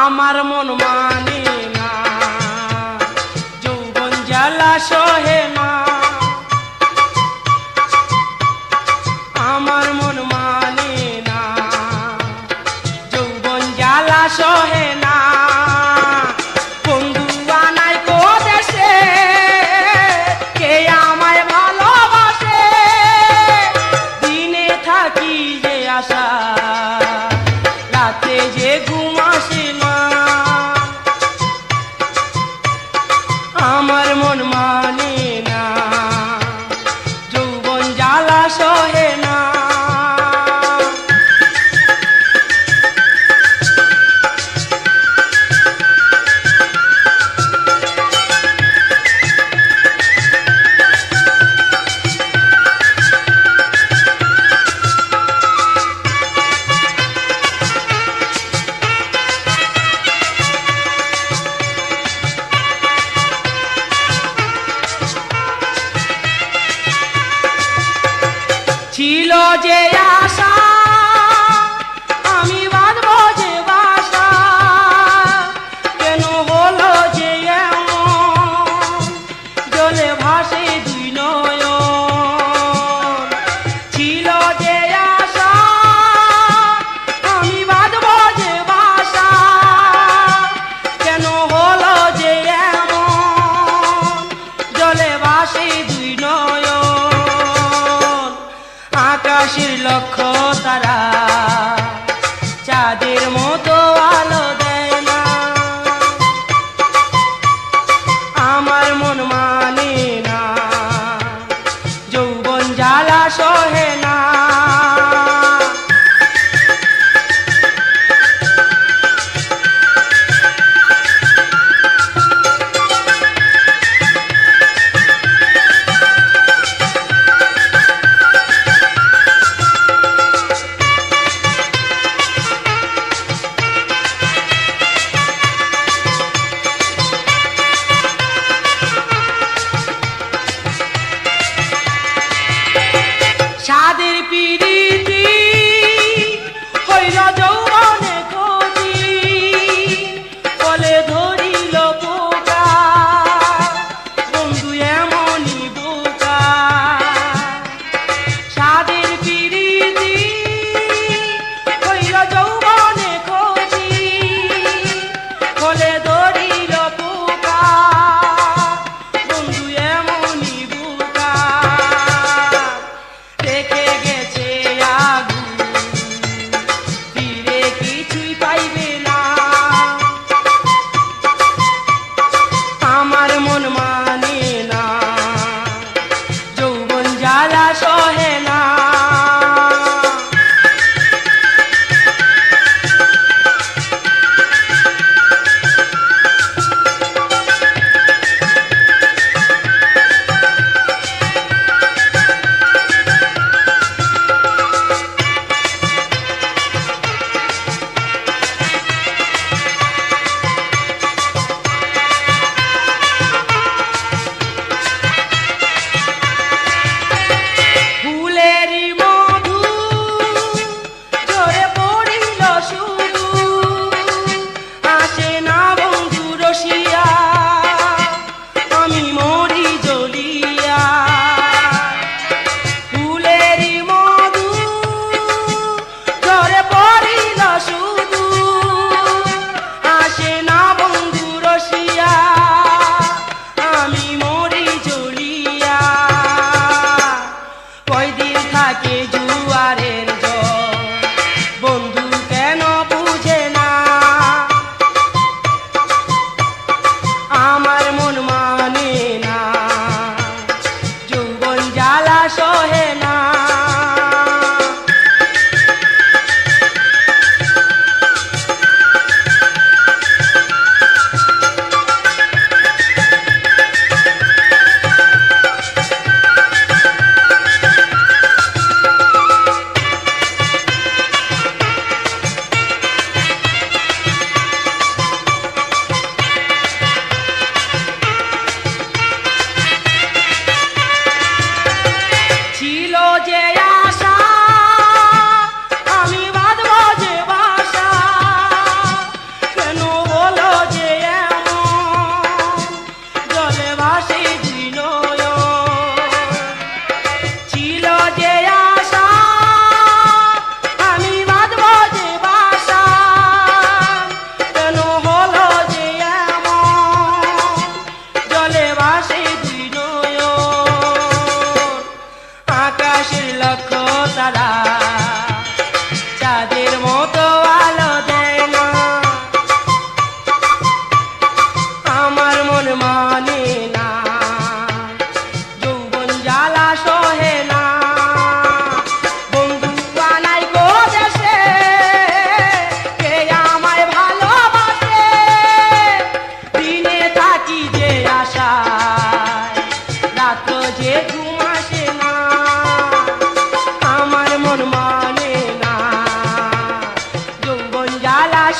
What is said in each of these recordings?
আমার মন মানে না, যৌবন জ্বালা সহে না। আমার মন মানে না, যৌবন জ্বালা সহে না। বন্ধু আনাই কো দেশে, কে আমায় ভালোবাসে। দিনে থাকি যে আশা, রাতে যে ঘুম আসে না। আমার মন মানে না, যৌবন জ্বালা সহে না। ছিল যে আশা, আমি বাঁধবো যে বাসা, কেন হলো যে এমন, জলে ভাসে দুই নয়ন। ছিল যে আশা, আমি বাঁধবো যে বাসা, কেন হলো যে এমন, জলে ভাসে দুই নয়ন। আকাশের লক্ষ্য তারা চাঁদের মতো আলো দেয় না। আমার মন মানে না, যৌবন জ্বালা সহে না। সাদের পিরিতি হইল যৌবনে খোঁজি, বলে ধরিল পোকা, বন্ধু এমনই বোকা। সাদের পিরিতি হইল যৌবনে খোঁজি, বলে ধরিল পোকা, বন্ধু এমনই বোকা। রেখে গেছে আগুন, ফিরে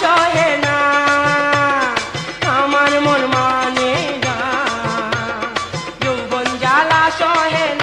সহে না, আমার মন মানে না, যৌবন জ্বালা সহে না।